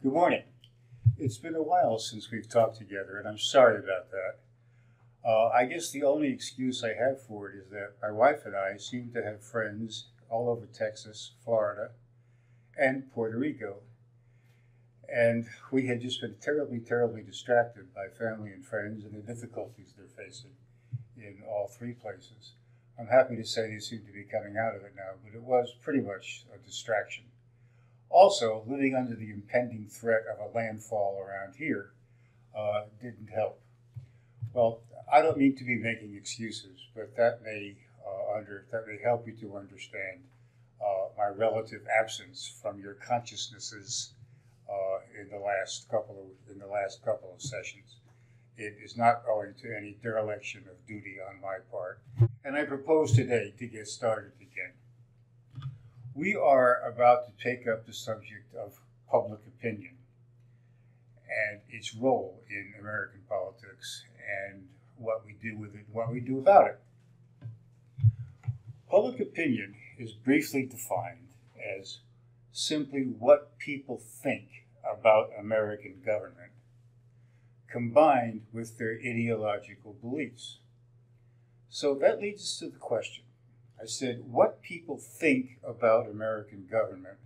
Good morning. It's been a while since we've talked together, and I'm sorry about that. I guess the only excuse I have for it is that my wife and I seem to have friends all over Texas, Florida, and Puerto Rico. And we had just been terribly, terribly distracted by family and friends and the difficulties they're facing in all three places. I'm happy to say they seem to be coming out of it now, but it was pretty much a distraction. Also, living under the impending threat of a landfall around here didn't help. Well, I don't mean to be making excuses, but that may help you to understand my relative absence from your consciousnesses in the last couple of sessions. It is not owing to any dereliction of duty on my part, and I propose today to get started again. We are about to take up the subject of public opinion and its role in American politics and what we do with it, what we do about it. Public opinion is briefly defined as simply what people think about American government, combined with their ideological beliefs. So that leads us to the question. I said, what people think about American government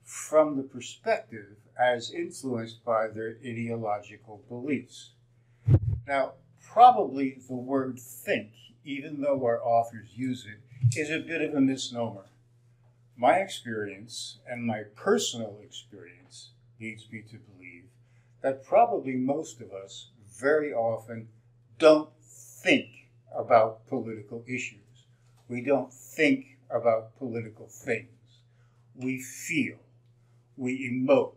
from the perspective as influenced by their ideological beliefs. Now, probably the word think, even though our authors use it, is a bit of a misnomer. My experience and my personal experience leads me to believe that probably most of us very often don't think about political issues. We don't think about political things. We feel, we emote,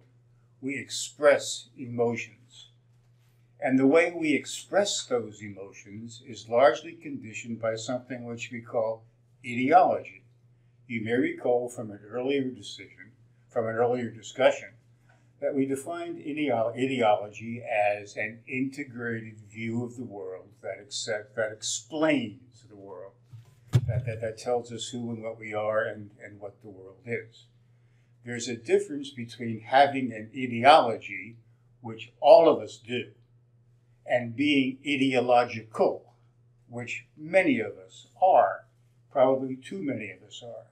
we express emotions. And the way we express those emotions is largely conditioned by something which we call ideology. You may recall from an earlier discussion, that we defined ideology as an integrated view of the world that explains the world. That tells us who and what we are and what the world is. There's a difference between having an ideology, which all of us do, and being ideological, which many of us are, probably too many of us are.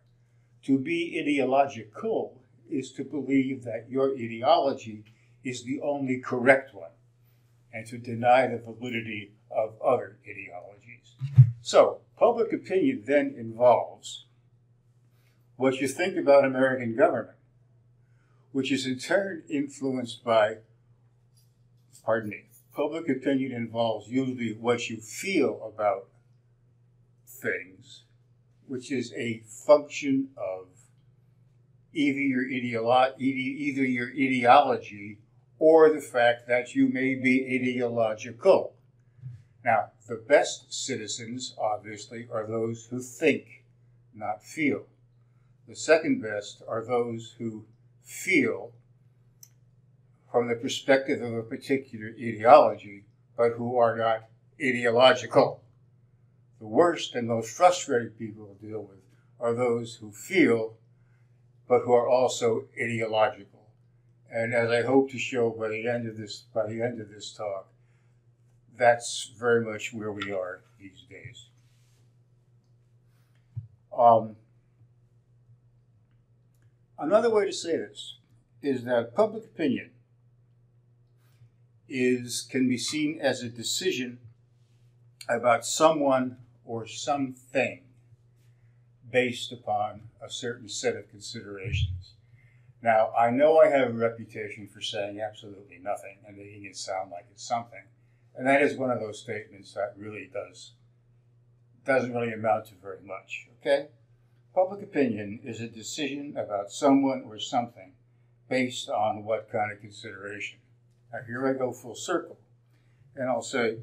To be ideological is to believe that your ideology is the only correct one, and to deny the validity of other ideologies. So, public opinion then involves what you think about American government, which is in turn influenced by, public opinion involves usually what you feel about things, which is a function of either your ideology or the fact that you may be ideological. Now, the best citizens, obviously, are those who think, not feel. The second best are those who feel from the perspective of a particular ideology, but who are not ideological. The worst and most frustrating people to deal with are those who feel, but who are also ideological. And as I hope to show by the end of this talk, that's very much where we are these days. Another way to say this is that public opinion can be seen as a decision about someone or something based upon a certain set of considerations. Now, I know I have a reputation for saying absolutely nothing and making it sound like it's something. And that is one of those statements that really doesn't really amount to very much, okay? Public opinion is a decision about someone or something based on what kind of consideration. Now, here I go full circle, and I'll say,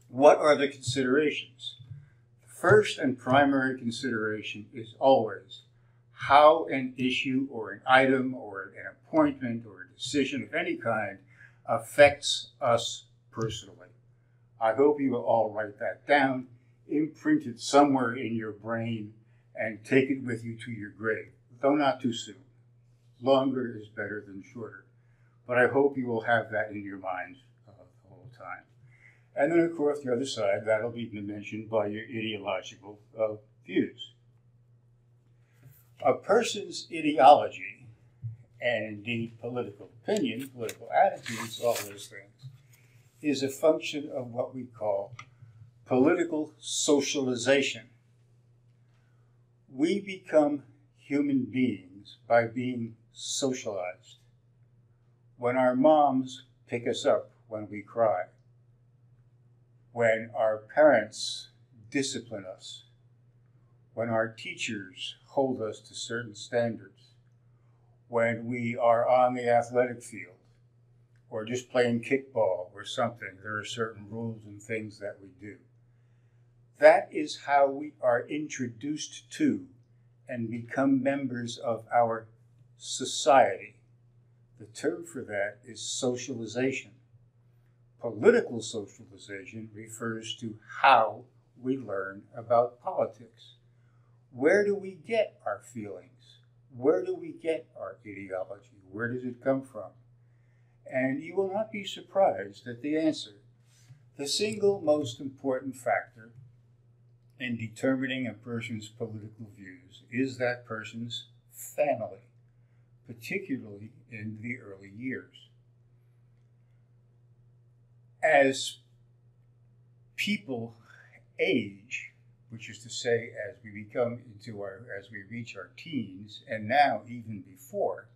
what are the considerations? The first and primary consideration is always how an issue or an item or an appointment or a decision of any kind affects us personally. I hope you will all write that down, imprint it somewhere in your brain, and take it with you to your grave, though not too soon. Longer is better than shorter. But I hope you will have that in your mind the whole time. And then, of course, the other side, that'll be dimensioned by your ideological views. A person's ideology, and indeed political opinion, political attitudes, all those things, is a function of what we call political socialization. We become human beings by being socialized. When our moms pick us up when we cry, when our parents discipline us, when our teachers hold us to certain standards, when we are on the athletic field, or just playing kickball or something, there are certain rules and things that we do. That is how we are introduced to and become members of our society. The term for that is socialization. Political socialization refers to how we learn about politics. Where do we get our feelings? Where do we get our ideology? Where does it come from? And you will not be surprised at the answer. The single most important factor in determining a person's political views is that person's family, particularly in the early years. As people age, which is to say, as we reach our teens, and now even before,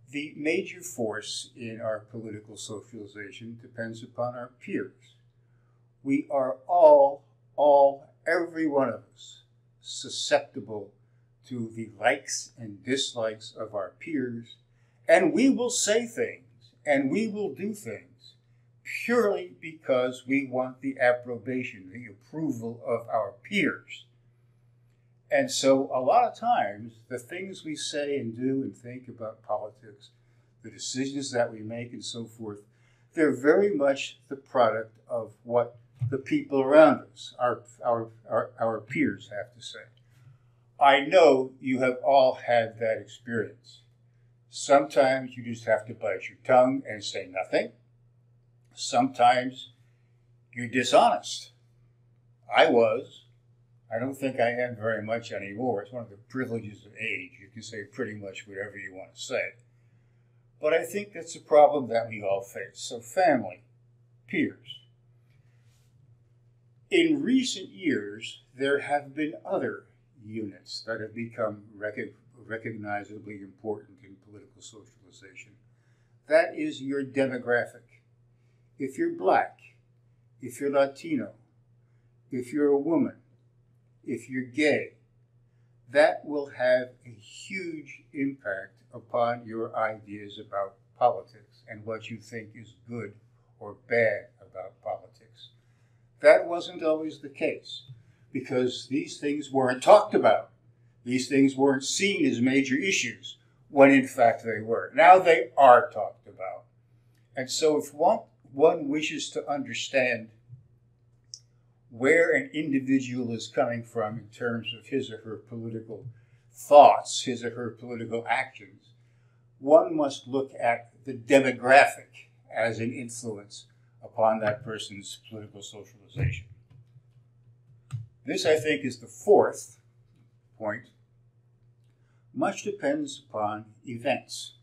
the major force in our political socialization depends upon our peers. We are every one of us, susceptible to the likes and dislikes of our peers, and we will say things and we will do things purely because we want the approbation, the approval of our peers. And so a lot of times, the things we say and do and think about politics, the decisions that we make and so forth, they're very much the product of what the people around us, our peers, have to say. I know you have all had that experience. Sometimes you just have to bite your tongue and say nothing. Sometimes you're dishonest. I was. I don't think I am very much anymore. It's one of the privileges of age. You can say pretty much whatever you want to say. But I think that's a problem that we all face. So family, peers. In recent years, there have been other units that have become recognizably important in political socialization. That is your demographic. If you're black, if you're Latino, if you're a woman, if you're gay, that will have a huge impact upon your ideas about politics and what you think is good or bad about politics. That wasn't always the case because these things weren't talked about. These things weren't seen as major issues when in fact they were. Now they are talked about. And so if one wishes to understand where an individual is coming from in terms of his or her political thoughts, his or her political actions, one must look at the demographic as an influence upon that person's political socialization. This, I think, is the fourth point. Much depends upon events.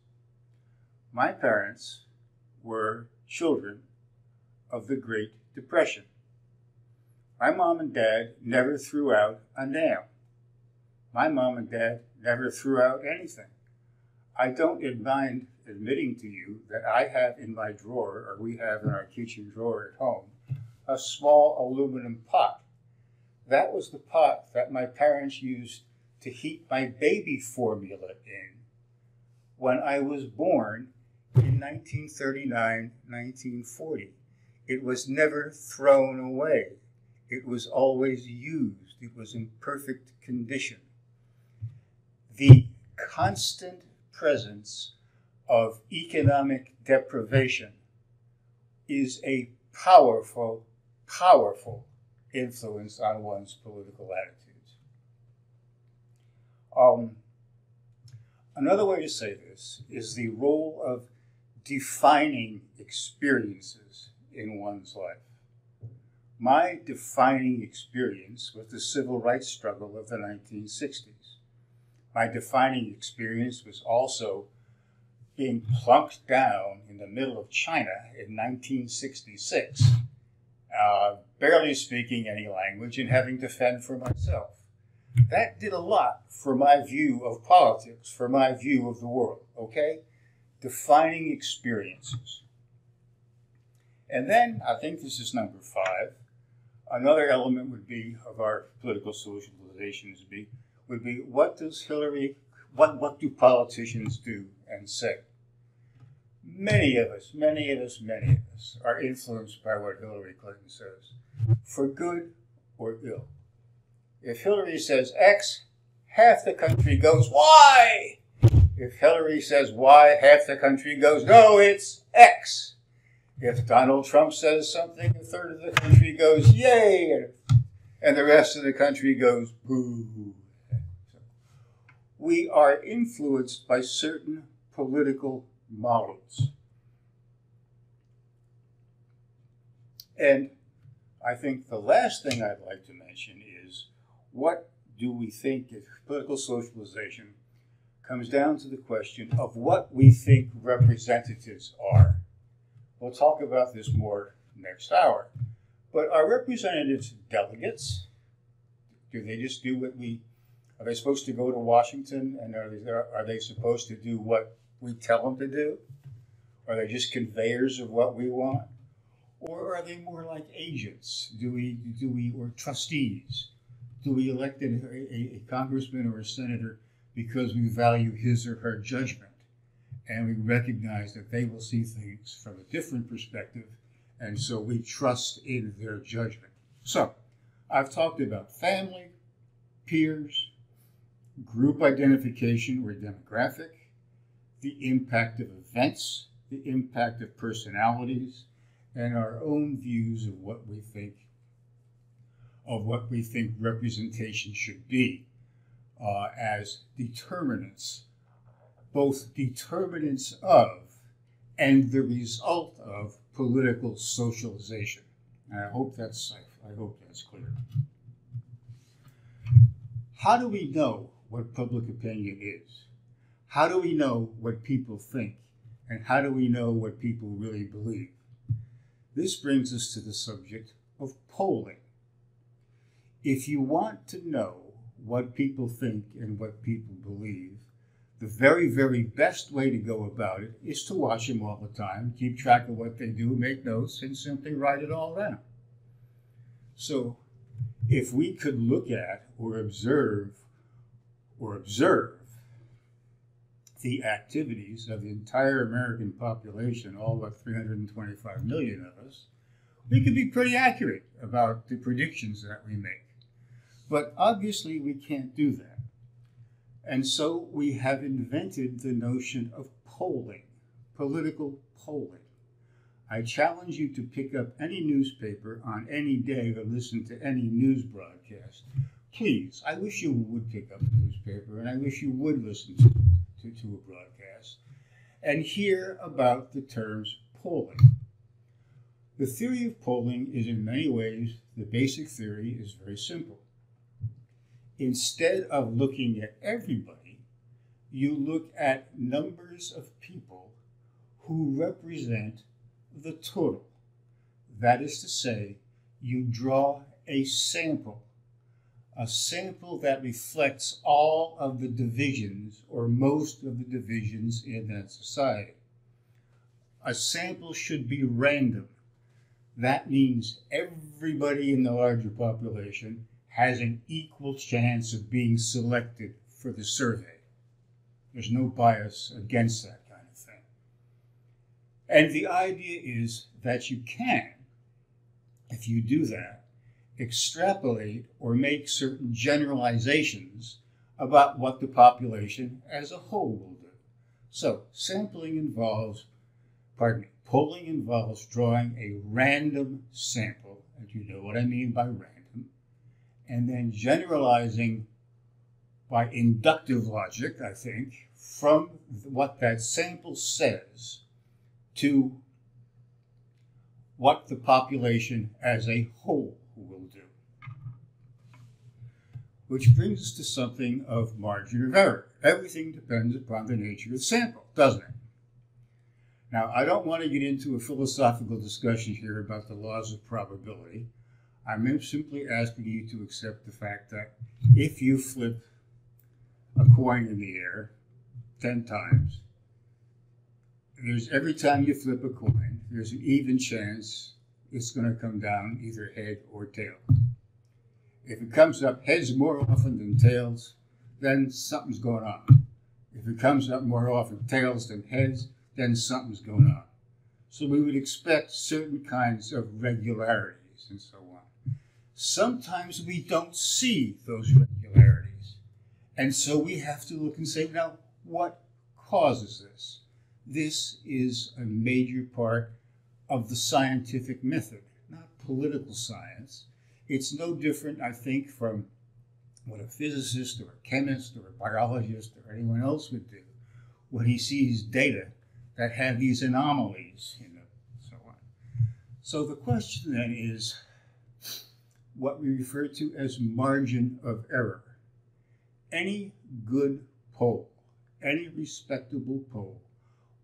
My parents were children of the Great Depression. My mom and dad never threw out a nail. My mom and dad never threw out anything. I don't mind admitting to you that I have in my drawer, or we have in our kitchen drawer at home, a small aluminum pot. That was the pot that my parents used to heat my baby formula in when I was born in 1939, 1940. It was never thrown away. It was always used. It was in perfect condition. The constant presence of economic deprivation is a powerful, powerful influence on one's political attitudes. Another way to say this is the role of defining experiences in one's life. My defining experience was the civil rights struggle of the 1960s. My defining experience was also being plunked down in the middle of China in 1966, barely speaking any language and having to fend for myself. That did a lot for my view of politics, for my view of the world, okay? Defining experiences. And then, I think this is number 5, another element would be, of our political socialization would be what do politicians do and say? Many of us are influenced by what Hillary Clinton says, for good or ill. If Hillary says X, half the country goes Y. If Hillary says Y, half the country goes, no, it's X. If Donald Trump says something, a third of the country goes, yay, and the rest of the country goes, boo. We are influenced by certain political models. And I think the last thing I'd like to mention is, what do we think if political socialization comes down to the question of what we think representatives are? We'll talk about this more next hour. But are representatives delegates? Do they just do are they supposed to go to Washington and are they supposed to do what we tell them to do? Are they just conveyors of what we want? Or are they more like agents? Or trustees? Do we elect a congressman or a senator because we value his or her judgment and we recognize that they will see things from a different perspective, and so we trust in their judgment? So, I've talked about family, peers, group identification or demographic, the impact of events, the impact of personalities, and our own views of what we think representation should be as determinants, both determinants of and the result of political socialization. And I hope that's clear. How do we know what public opinion is? How do we know what people think? And how do we know what people really believe? This brings us to the subject of polling. If you want to know what people think and what people believe, the very, very best way to go about it is to watch them all the time, keep track of what they do, make notes, and simply write it all down. So, if we could look at or observe the activities of the entire American population, all but 325 million of us, we could be pretty accurate about the predictions that we make. But obviously we can't do that. And so we have invented the notion of polling, political polling. I challenge you to pick up any newspaper on any day or listen to any news broadcast. Please, I wish you would pick up a newspaper and I wish you would listen to a broadcast and hear about the terms polling. The theory of polling is in many ways, the basic theory is very simple. Instead of looking at everybody, you look at numbers of people who represent the total. That is to say, you draw a sample that reflects all of the divisions or most of the divisions in that society. A sample should be random. That means everybody in the larger population has an equal chance of being selected for the survey. There's no bias against that kind of thing. And the idea is that you can, if you do that, extrapolate or make certain generalizations about what the population as a whole will do. So polling involves drawing a random sample, and you know what I mean by random, and then generalizing by inductive logic, I think, from what that sample says to what the population as a whole will do. Which brings us to something of margin of error. Everything depends upon the nature of the sample, doesn't it? Now, I don't want to get into a philosophical discussion here about the laws of probability. I'm simply asking you to accept the fact that if you flip a coin in the air 10 times, every time you flip a coin, there's an even chance it's going to come down either head or tail. If it comes up heads more often than tails, then something's going on. If it comes up more often tails than heads, then something's going on. So we would expect certain kinds of regularities and so on. Sometimes we don't see those regularities. And so we have to look and say, now, what causes this? This is a major part of the scientific method, not political science. It's no different, I think, from what a physicist or a chemist or a biologist or anyone else would do when he sees data that have these anomalies in them, and so on. So the question then is what we refer to as margin of error. Any good poll, any respectable poll,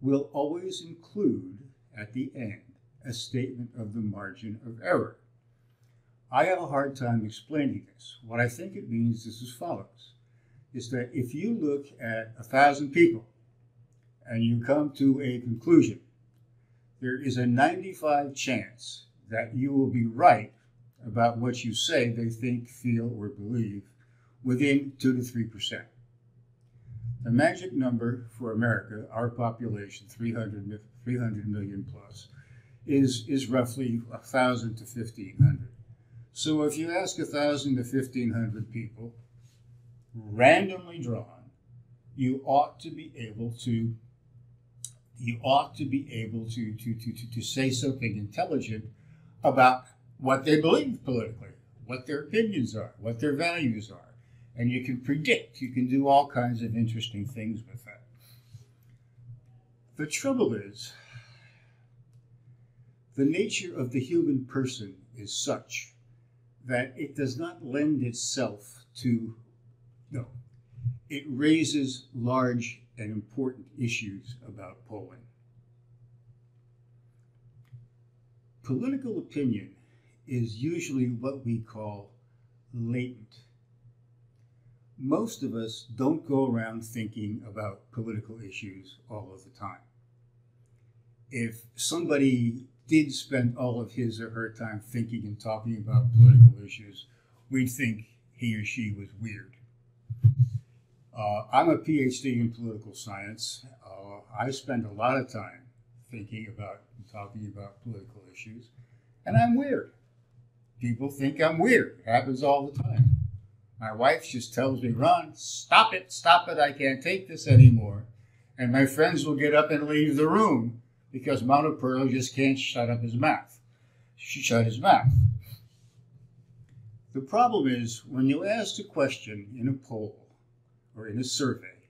will always include at the end a statement of the margin of error. I have a hard time explaining this. What I think it means is as follows, is that if you look at 1,000 people and you come to a conclusion, there is a 95% chance that you will be right about what you say they think, feel, or believe within 2 to 3%. The magic number for America, our population, 300 million plus, is roughly 1,000 to 1,500. So if you ask 1,000 to 1,500 people, randomly drawn, you ought to be able to say something intelligent about what they believe politically, what their opinions are, what their values are. And you can predict, you can do all kinds of interesting things with that. The trouble is, the nature of the human person is such that it does not lend itself to, it raises large and important issues about polling. Political opinion is usually what we call latent. Most of us don't go around thinking about political issues all of the time. If somebody did spend all of his or her time thinking and talking about political issues, we'd think he or she was weird. I'm a PhD in political science. I spend a lot of time thinking about and talking about political issues, and I'm weird. People think I'm weird. It happens all the time. My wife just tells me, Ron, stop it, I can't take this anymore. And my friends will get up and leave the room because Montaperto just can't shut up his mouth. She shut his mouth. The problem is, when you ask a question in a poll or in a survey,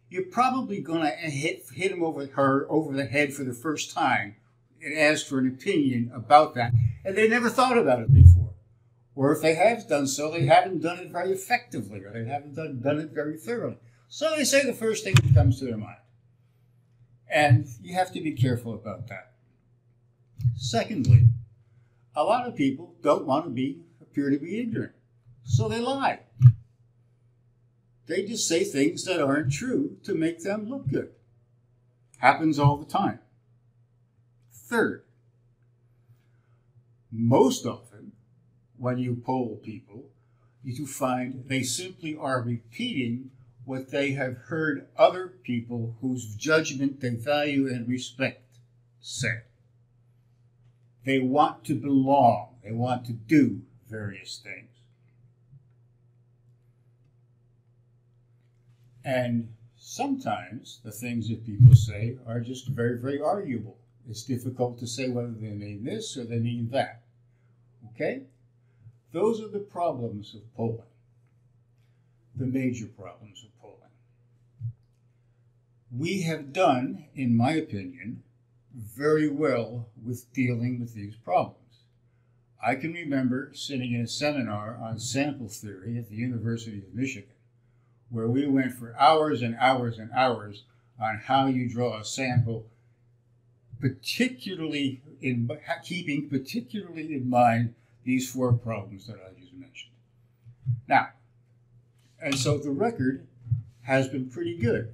you're probably going to hit him over the head for the first time and ask for an opinion about that, and they never thought about it before. Or if they have done so, they haven't done it very effectively, or they haven't done it very thoroughly. So they say the first thing that comes to their mind. And you have to be careful about that. Secondly, a lot of people don't want to appear to be ignorant, so they lie. They just say things that aren't true to make them look good. Happens all the time. Third, most often when you poll people, you find they simply are repeating what they have heard other people whose judgment they value and respect say. They want to belong. They want to do various things. And sometimes the things that people say are just very, very arguable. It's difficult to say whether they mean this or they mean that. Okay? Those are the problems of polling. the major problems of polling. We have done, in my opinion, very well with dealing with these problems. I can remember sitting in a seminar on sample theory at the University of Michigan, where we went for hours and hours and hours on how you draw a sample, particularly keeping particularly in mind these four problems that I just mentioned. Now, and so the record has been pretty good,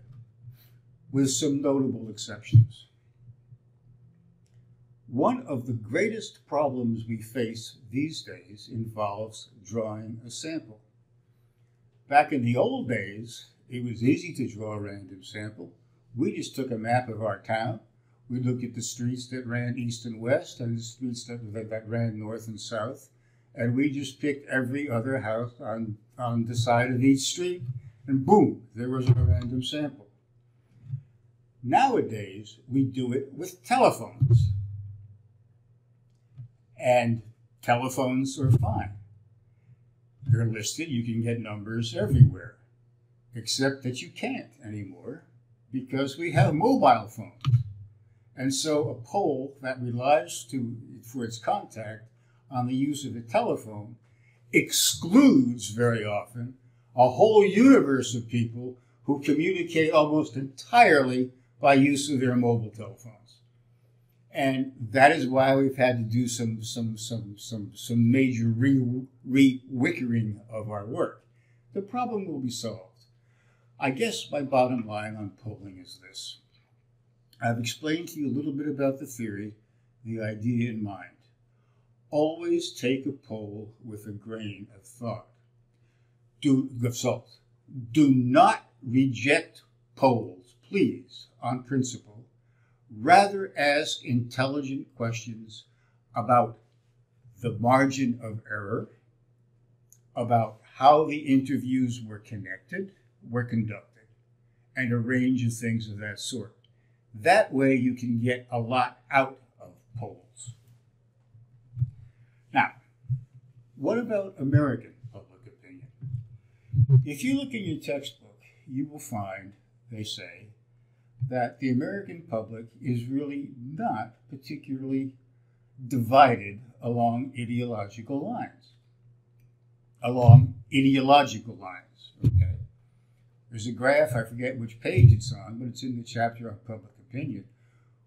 with some notable exceptions. One of the greatest problems we face these days involves drawing a sample. Back in the old days, it was easy to draw a random sample. We just took a map of our town. We looked at the streets that ran east and west and the streets that ran north and south, and we just picked every other house on the side of each street, and boom, there was a random sample. Nowadays, we do it with telephones. And telephones are fine. They're listed, you can get numbers everywhere, except that you can't anymore because we have mobile phones. And so a poll that relies for its contact on the use of a telephone excludes very often a whole universe of people who communicate almost entirely by use of their mobile telephones. And that is why we've had to do some major re-wickering of our work. The problem will be solved. I guess my bottom line on polling is this. I've explained to you a little bit about the theory, the idea in mind. Always take a poll with a grain of thought. Of salt. Do not reject polls, please, on principle. Rather ask intelligent questions about the margin of error, about how the interviews were conducted, and a range of things of that sort. That way you can get a lot out of polls. Now, what about American public opinion? If you look in your textbook, you will find, they say, that the American public is really not particularly divided along ideological lines. Okay? There's a graph, I forget which page it's on, but it's in the chapter on public opinion,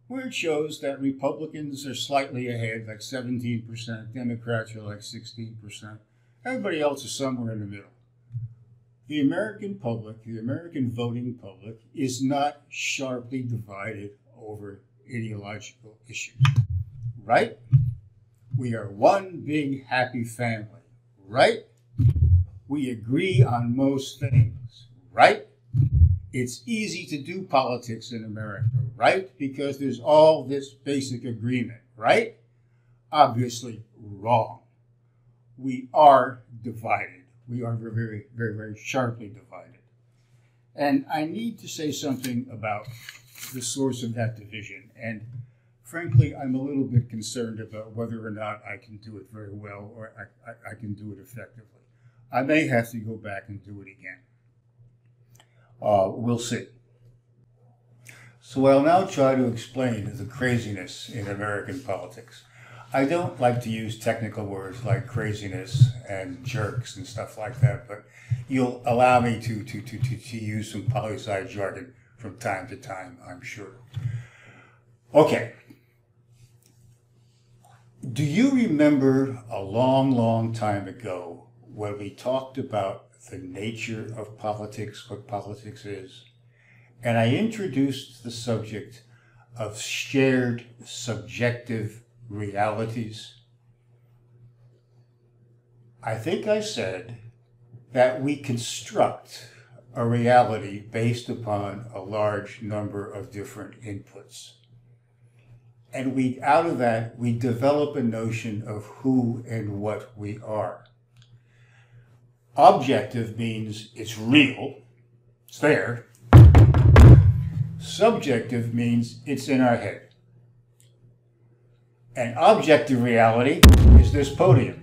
where it shows that Republicans are slightly ahead, like 17%, Democrats are like 16%. Everybody else is somewhere in the middle. The American public, the American voting public, is not sharply divided over ideological issues, right? We are one big happy family, right? We agree on most things, right? It's easy to do politics in America, right? Because there's all this basic agreement, right? Obviously wrong. We are divided. We are very, very, very sharply divided. And I need to say something about the source of that division. And frankly, I'm a little bit concerned about whether or not I can do it very well or I can do it effectively. I may have to go back and do it again. We'll see. So I'll now try to explain the craziness in American politics. I don't like to use technical words like craziness and jerks and stuff like that, but you'll allow me to use some poli-sci jargon from time to time, I'm sure. Okay. Do you remember a long, long time ago when we talked about the nature of politics, what politics is? And I introduced the subject of shared subjective realities. I think I said that we construct a reality based upon a large number of different inputs. And out of that, we develop a notion of who and what we are. Objective means it's real, it's there. Subjective means it's in our head. An objective reality is this podium.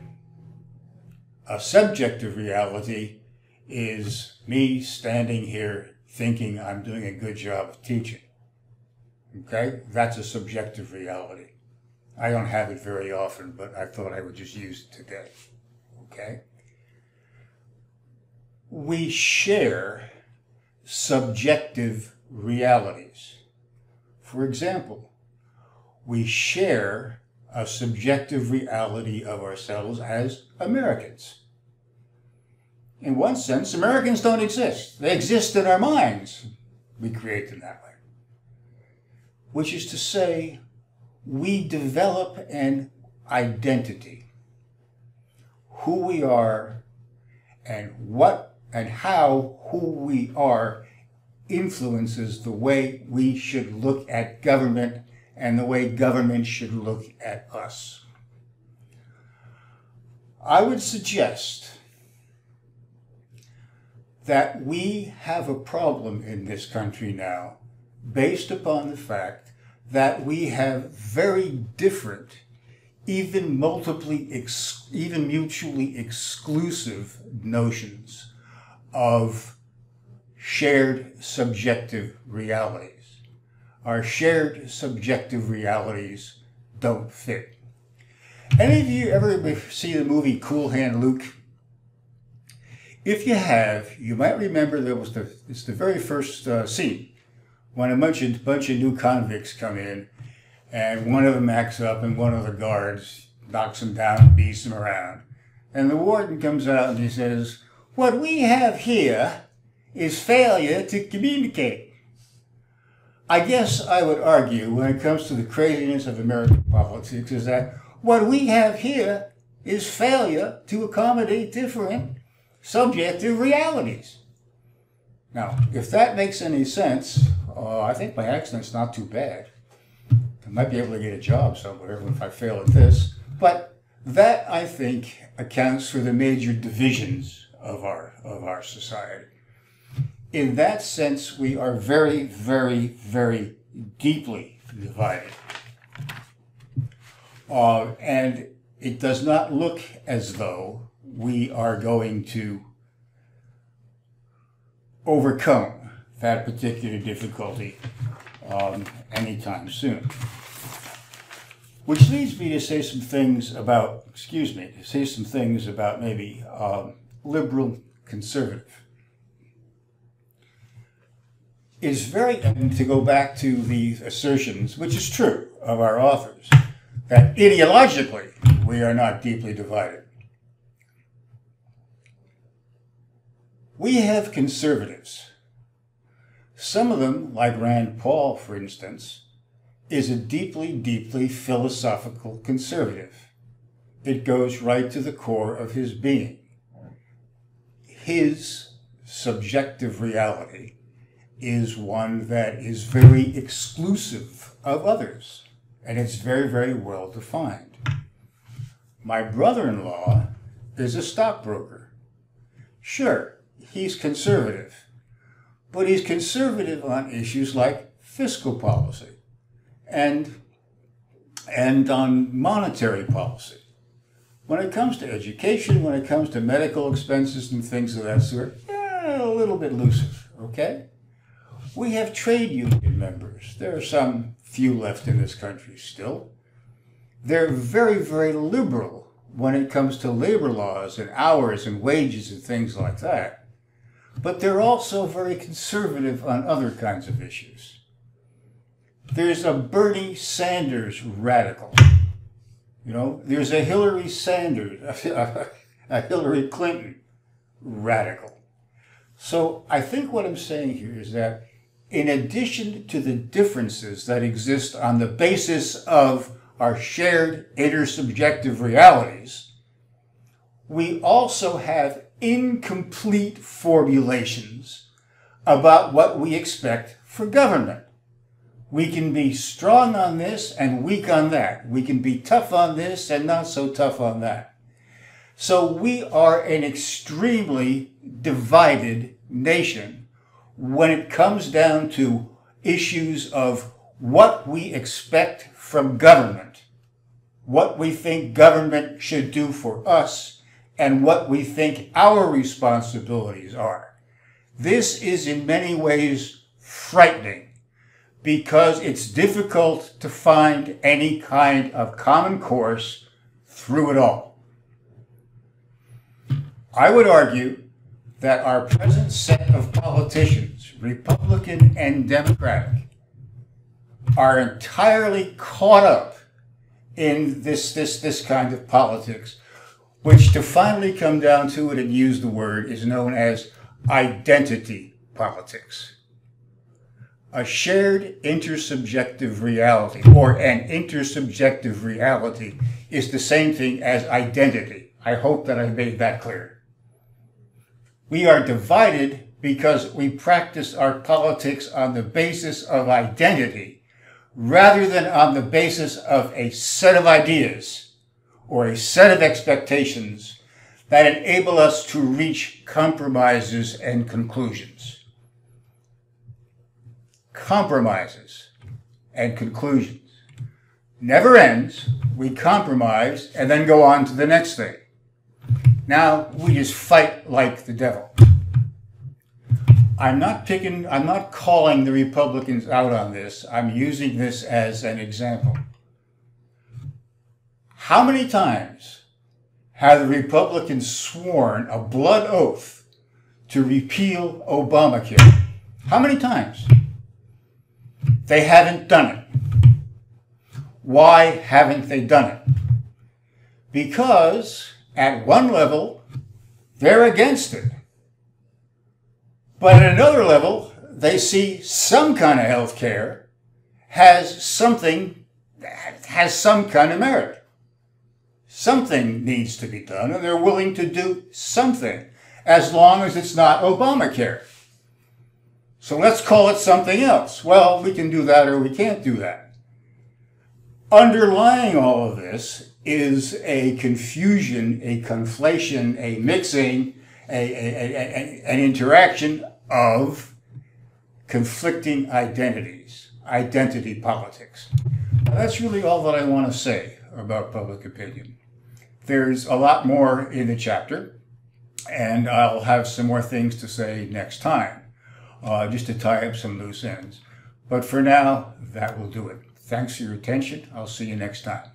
A subjective reality is me standing here thinking I'm doing a good job of teaching. Okay? That's a subjective reality. I don't have it very often, but I thought I would just use it today. Okay? We share subjective realities. For example, we share a subjective reality of ourselves as Americans. In one sense, Americans don't exist. They exist in our minds. We create them that way. Which is to say, we develop an identity. Who we are and what and how who we are influences the way we should look at government and the way government should look at us. I would suggest that we have a problem in this country now based upon the fact that we have very different, even mutually exclusive notions of shared subjective realities. Our shared subjective realities don't fit. Any of you ever see the movie Cool Hand Luke? If you have, you might remember it's the very first scene when a bunch of new convicts come in, and one of them acts up and one of the guards knocks him down and beats him around. And the warden comes out and he says, "What we have here is failure to communicate." I guess I would argue, when it comes to the craziness of American politics, is that what we have here is failure to accommodate different subjective realities. Now, if that makes any sense, I think my accent's not too bad. I might be able to get a job somewhere if I fail at this. But that, I think, accounts for the major divisions of our society. In that sense, we are very, very, very deeply divided. And it does not look as though we are going to overcome that particular difficulty anytime soon. Which leads me to say some things about, maybe liberal conservative. It's very important to go back to the assertions, which is true, of our authors, that ideologically we are not deeply divided. We have conservatives. Some of them, like Rand Paul, for instance, is a deeply, deeply philosophical conservative. It goes right to the core of his being. His subjective reality is one that is very exclusive of others, and it's very, very well defined. My brother-in-law is a stockbroker. Sure, he's conservative, but he's conservative on issues like fiscal policy and on monetary policy. When it comes to education, when it comes to medical expenses and things of that sort, a little bit looser, okay? We have trade union members. There are some few left in this country still. They're very, very liberal when it comes to labor laws and hours and wages and things like that. But they're also very conservative on other kinds of issues. There's a Bernie Sanders radical. You know, there's a Hillary Sanders, a Hillary Clinton radical. So I think what I'm saying here is that in addition to the differences that exist on the basis of our shared intersubjective realities, we also have incomplete formulations about what we expect for government. We can be strong on this and weak on that. We can be tough on this and not so tough on that. So we are an extremely divided nation when it comes down to issues of what we expect from government, what we think government should do for us, and what we think our responsibilities are. This is in many ways frightening because it's difficult to find any kind of common course through it all. I would argue that our present set of politicians, Republican and Democratic, are entirely caught up in this kind of politics, which, to finally come down to it and use the word, is known as identity politics. A shared intersubjective reality, or an intersubjective reality, is the same thing as identity. I hope that I made that clear. We are divided because we practice our politics on the basis of identity rather than on the basis of a set of ideas or a set of expectations that enable us to reach compromises and conclusions. Compromises and conclusions. Never ends. We compromise and then go on to the next thing. Now we just fight like the devil. I'm not calling the Republicans out on this. I'm using this as an example. How many times have the Republicans sworn a blood oath to repeal Obamacare? How many times? They haven't done it. Why haven't they done it? Because at one level, they're against it. But at another level, they see some kind of health care has some kind of merit. Something needs to be done, and they're willing to do something, as long as it's not Obamacare. So let's call it something else. Well, we can do that or we can't do that. Underlying all of this is a confusion, a conflation, a mixing, an interaction of conflicting identities, identity politics. Now, that's really all that I want to say about public opinion. There's a lot more in the chapter, and I'll have some more things to say next time, just to tie up some loose ends. But for now, that will do it. Thanks for your attention. I'll see you next time.